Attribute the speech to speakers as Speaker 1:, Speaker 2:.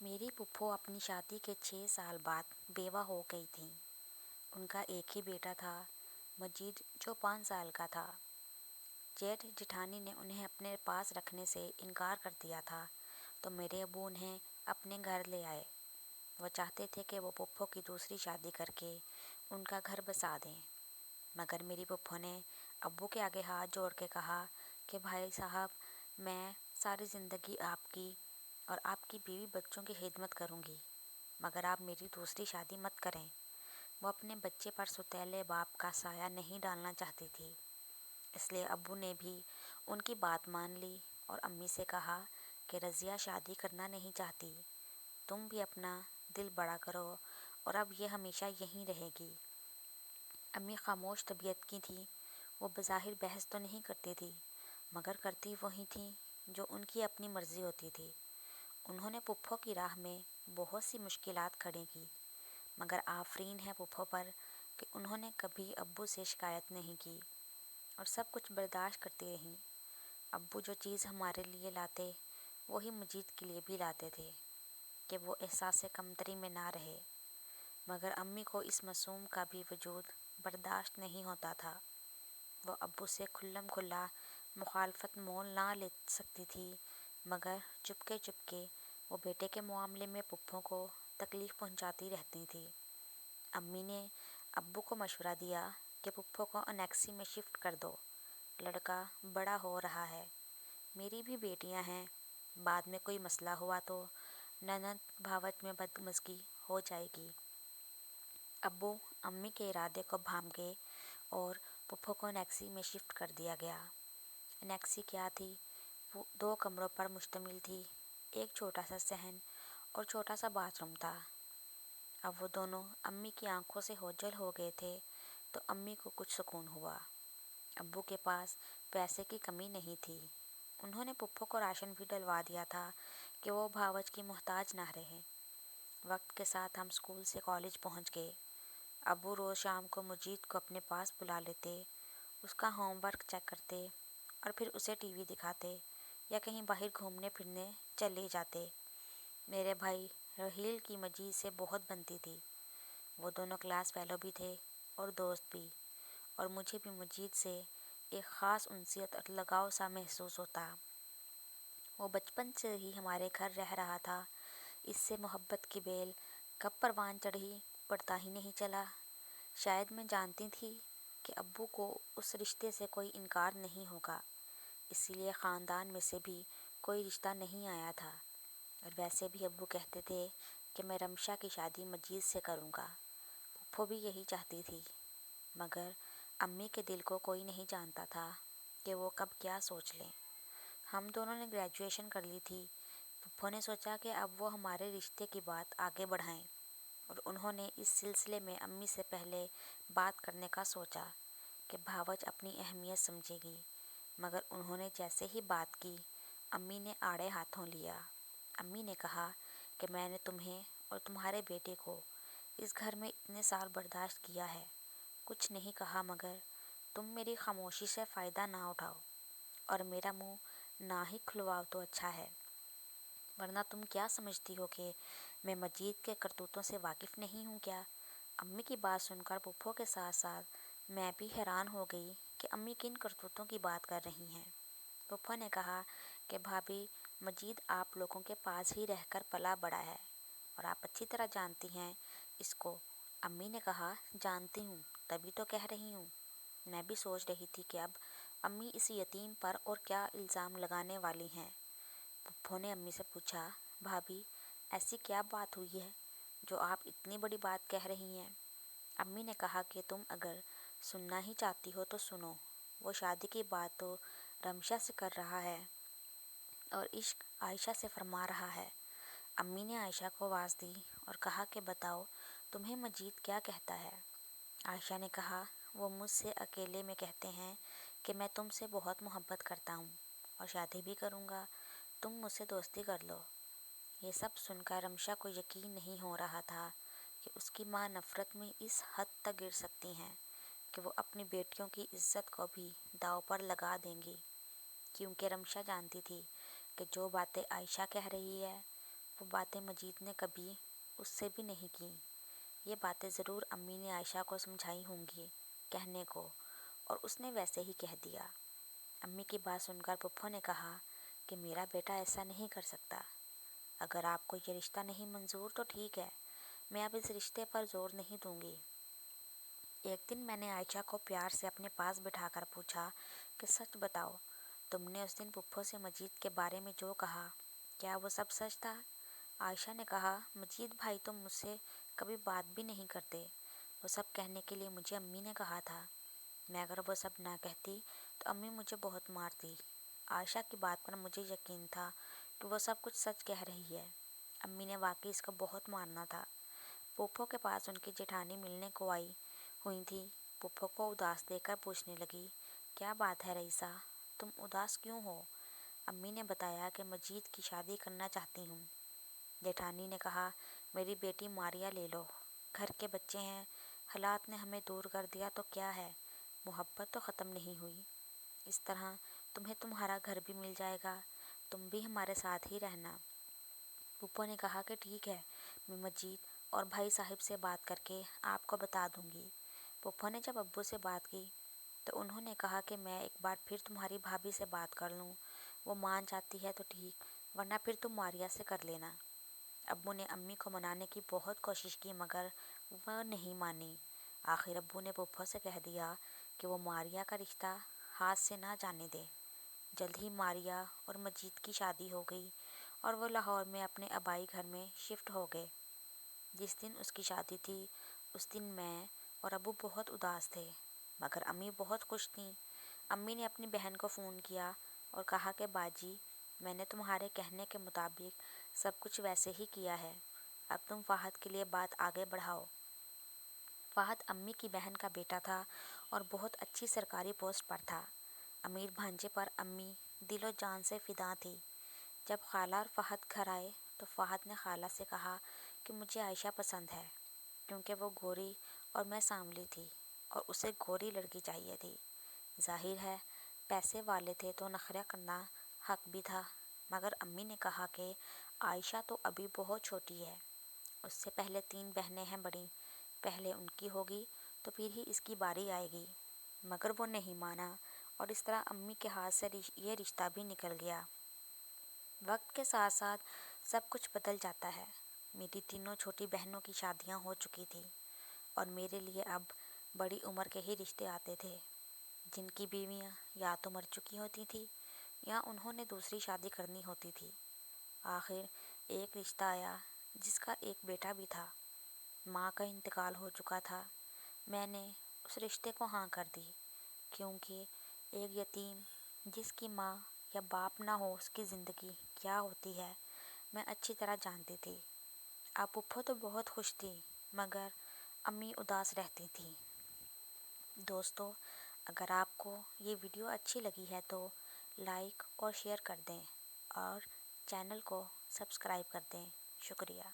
Speaker 1: मेरी फूफो अपनी शादी के 6 साल बाद बेवा हो गई थीं। उनका एक ही बेटा था, मजीद, जो 5 साल का था। जेठ जिठानी ने उन्हें अपने पास रखने से इनकार कर दिया था, तो मेरे अब्बू उन्हें अपने घर ले आए। वो चाहते थे कि वो फूफो की दूसरी शादी करके उनका घर बसा दें, मगर मेरी फूफो ने अब्बू के आगे हाथ जोड़ के कहा कि भाई साहब, मैं सारी ज़िंदगी आपकी और आपकी बीवी बच्चों की खिदमत करूंगी, मगर आप मेरी दूसरी शादी मत करें। वो अपने बच्चे पर सौतेले बाप का साया नहीं डालना चाहती थी, इसलिए अब्बू ने भी उनकी बात मान ली और अम्मी से कहा कि रज़िया शादी करना नहीं चाहती, तुम भी अपना दिल बड़ा करो और अब ये हमेशा यहीं रहेगी। अम्मी खामोश तबीयत की थी। वो बज़ाहिर बहस तो नहीं करती थी, मगर करती वही थी जो उनकी अपनी मर्ज़ी होती थी। उन्होंने फूफो की राह में बहुत सी मुश्किलात खड़ी की, मगर आफरीन है फूफो पर कि उन्होंने कभी अब्बू से शिकायत नहीं की और सब कुछ बर्दाश्त करती रहीं। अब्बू जो चीज़ हमारे लिए लाते, वही मजीद के लिए भी लाते थे कि वो एहसास कमतरी में ना रहे, मगर अम्मी को इस मासूम का भी वजूद बर्दाश्त नहीं होता था। वो अब्बू से खुल्लम खुल्ला मुखालफत मोल ना ले सकती थी, मगर चुपके चुपके वो बेटे के मामले में फूफो को तकलीफ़ पहुंचाती रहती थी। अम्मी ने अब्बू को मशवरा दिया कि फूफो को अनेक्सी में शिफ्ट कर दो, लड़का बड़ा हो रहा है, मेरी भी बेटियां हैं, बाद में कोई मसला हुआ तो ननद भावच में बदमज़गी हो जाएगी। अब्बू अम्मी के इरादे को भांप गए और फूफो को अनेक्सी में शिफ्ट कर दिया गया। अनेक्सी क्या थी? वो 2 कमरों पर मुश्तमिल थी। एक छोटा सा सहन और छोटा सा बाथरूम था। अब वो दोनों अम्मी की आंखों से ओझल हो गए थे, तो अम्मी को कुछ सुकून हुआ। अब्बू के पास पैसे की कमी नहीं थी। उन्होंने फूफो को राशन भी डलवा दिया था कि वो भावच की मोहताज ना रहे। वक्त के साथ हम स्कूल से कॉलेज पहुंच गए। अब्बू रोज़ शाम को मुजीद को अपने पास बुला लेते, उसका होमवर्क चेक करते और फिर उसे टीवी दिखाते या कहीं बाहर घूमने फिरने चले जाते। मेरे भाई रहील की मजीद से बहुत बनती थी। वो दोनों क्लास फेलो भी थे और दोस्त भी, और मुझे भी मजीद से एक ख़ास उनसियत और लगाव सा महसूस होता। वो बचपन से ही हमारे घर रह रहा था। इससे मोहब्बत की बेल कब परवान चढ़ी पता ही नहीं चला। शायद मैं जानती थी कि अब्बू को उस रिश्ते से कोई इनकार नहीं होगा, इसीलिए ख़ानदान में से भी कोई रिश्ता नहीं आया था। और वैसे भी अब्बू कहते थे कि मैं रमशा की शादी मजीद से करूँगा। फूफो भी यही चाहती थी, मगर अम्मी के दिल को कोई नहीं जानता था कि वो कब क्या सोच लें। हम दोनों ने ग्रेजुएशन कर ली थी। फूफो ने सोचा कि अब वो हमारे रिश्ते की बात आगे बढ़ाएं, और उन्होंने इस सिलसिले में अम्मी से पहले बात करने का सोचा कि भावच अपनी अहमियत समझेगी, मगर उन्होंने जैसे ही बात की, अम्मी ने आड़े हाथों लिया। अम्मी ने कहा कि मैंने तुम्हें और तुम्हारे बेटे को इस घर में इतने साल बर्दाश्त किया है, कुछ नहीं कहा, मगर तुम मेरी खामोशी से फ़ायदा ना उठाओ और मेरा मुंह ना ही खुलवाओ तो अच्छा है, वरना तुम क्या समझती हो कि मैं मजीद के करतूतों से वाकिफ़ नहीं हूँ क्या? अम्मी की बात सुनकर फूफो के साथ साथ मैं भी हैरान हो गई कि अम्मी किन करतूतों की बात कर रही हैं। फूफो ने कहा कि भाभी, मजीद आप लोगों के पास ही रहकर पला बड़ा है और आप अच्छी तरह जानती हैं इसको। अम्मी ने कहा, जानती हूँ, तभी तो कह रही हूँ। मैं भी सोच रही थी कि अब अम्मी इस यतीम पर और क्या इल्ज़ाम लगाने वाली हैं। फूफो ने अम्मी से पूछा, भाभी, ऐसी क्या बात हुई है जो आप इतनी बड़ी बात कह रही हैं? अम्मी ने कहा कि तुम अगर सुनना ही चाहती हो तो सुनो। वो शादी की बात तो रमशा से कर रहा है और इश्क आयशा से फरमा रहा है। अम्मी ने आयशा को आवाज़ दी और कहा कि बताओ, तुम्हें मजीद क्या कहता है? आयशा ने कहा, वो मुझसे अकेले में कहते हैं कि मैं तुमसे बहुत मोहब्बत करता हूँ और शादी भी करूँगा, तुम मुझसे दोस्ती कर लो। ये सब सुनकर रमशा को यकीन नहीं हो रहा था कि उसकी माँ नफ़रत में इस हद तक गिर सकती हैं कि वो अपनी बेटियों की इज्जत को भी दांव पर लगा देंगी, क्योंकि रमशा जानती थी कि जो बातें आयशा कह रही है وہ باتیں مجید نے کبھی اس سے بھی نہیں کیں۔ یہ باتیں ضرور امی نے عائشہ کو سمجھائی ہوں گی کہنے کو، اور اس نے ویسے ہی کہہ دیا۔ امی کی بات سن کر پھپھو نے کہا کہ میرا بیٹا ایسا نہیں کر سکتا۔ اگر آپ کو یہ رشتہ نہیں منظور تو ٹھیک ہے، میں اب اس رشتے پر زور نہیں دوں گی۔ ایک دن میں نے عائشہ کو پیار سے اپنے پاس بٹھا کر پوچھا کہ سچ بتاؤ، تم نے اس دن پھپھو سے مجید کے بارے میں جو کہا، کیا وہ سب سچ تھا؟ عائشہ نے کہا، مجید بھائی تو مجھ سے کبھی بات بھی نہیں کرتے، وہ سب کہنے کے لیے مجھے امی نے کہا تھا، میں اگر وہ سب نہ کہتی تو امی مجھے بہت مارتی۔ عائشہ کی بات پر مجھے یقین تھا کہ وہ سب کچھ سچ کہہ رہی ہے، امی نے واقعی اس کو بہت مارنا تھا۔ پھپھو کے پاس ان کی جیٹھانی ملنے کو آئی ہوئی تھی۔ پھپھو کو اداس دیکھ کر پوچھنے لگی، کیا بات ہے رئیسہ، تم اداس کیوں ہو؟ امی نے بتایا کہ مجید کی شادی کرنا چاہتی ہوں۔ جیٹھانی نے کہا، میری بیٹی ماریا لے لو، گھر کے بچے ہیں، حالات نے ہمیں دور کر دیا تو کیا ہے، محبت تو ختم نہیں ہوئی، اس طرح تمہیں تمہارا گھر بھی مل جائے گا، تم بھی ہمارے ساتھ ہی رہنا۔ پھپھو نے کہا کہ ٹھیک ہے، میں مجید اور بھائی صاحب سے بات کر کے آپ کو بتا دوں گی۔ پھپھو نے جب ابو سے بات کی تو انہوں نے کہا کہ میں ایک بار پھر تمہاری بھابھی سے بات کر لوں، وہ مان جاتی ہے تو ٹھیک، ورنہ پھر تم ماریا سے کر لینا۔ ابو نے امی کو منانے کی بہت کوشش کی مگر وہ نہیں مانی۔ آخر ابو نے پھپھو سے کہہ دیا کہ وہ ماریا کا رشتہ ہاتھ سے نہ جانے دے۔ جلد ہی ماریا اور مجید کی شادی ہو گئی اور وہ لاہور میں اپنے آبائی گھر میں شفٹ ہو گئے۔ جس دن اس کی شادی تھی اس دن میں اور ابو بہت اداس تھے، مگر امی بہت خوش تھیں۔ امی نے اپنی بہن کو فون کیا اور کہا کہ باجی، میں نے تمہارے کہنے کے مطابق سب کچھ ویسے ہی کیا ہے، اب تم فہد کے لیے بات آگے بڑھاؤ۔ فہد امی کی بہن کا بیٹا تھا اور بہت اچھی سرکاری پوسٹ پر تھا۔ امیر بھانجے پر امی دل و جان سے فدا تھی۔ جب خالہ اور فہد گھر آئے تو فہد نے خالہ سے کہا کہ مجھے عائشہ پسند ہے، کیونکہ وہ گوری اور میں سانولی تھی اور اسے گوری لڑکی چاہیے تھی۔ ظاہر ہے پیسے والے تھے تو نخرہ کرنا حق بھی تھا، مگر امی نے کہا کہ عائشہ تو ابھی بہت چھوٹی ہے، اس سے پہلے 3 بہنیں ہیں بڑی، پہلے ان کی ہوگی تو پھر ہی اس کی باری آئے گی، مگر وہ نہیں مانا اور اس طرح امی کے ہاتھ سے یہ رشتہ بھی نکل گیا۔ وقت کے ساتھ ساتھ سب کچھ بدل جاتا ہے۔ میری تینوں چھوٹی بہنوں کی شادیاں ہو چکی تھیں اور میرے لیے اب بڑی عمر کے ہی رشتے آتے تھے، جن کی بیویاں یا تو مر چکی ہوتی تھیں یا انہوں نے دوسری شادی کرنی ہوتی تھی۔ آخر ایک رشتہ آیا جس کا ایک بیٹا بھی تھا۔ ماں کا انتقال ہو چکا تھا۔ میں نے اس رشتے کو ہاں کر دی، کیونکہ ایک یتیم جس کی ماں یا باپ نہ ہو اس کی زندگی کیا ہوتی ہے میں اچھی طرح جانتی تھی۔ اب پھپھو تو بہت خوش تھی مگر امی اداس رہتی تھیں۔ دوستو، اگر آپ کو یہ ویڈیو اچھی لگی ہے تو لائک اور شیئر کر دیں اور چینل کو سبسکرائب کر دیں۔ شکریہ۔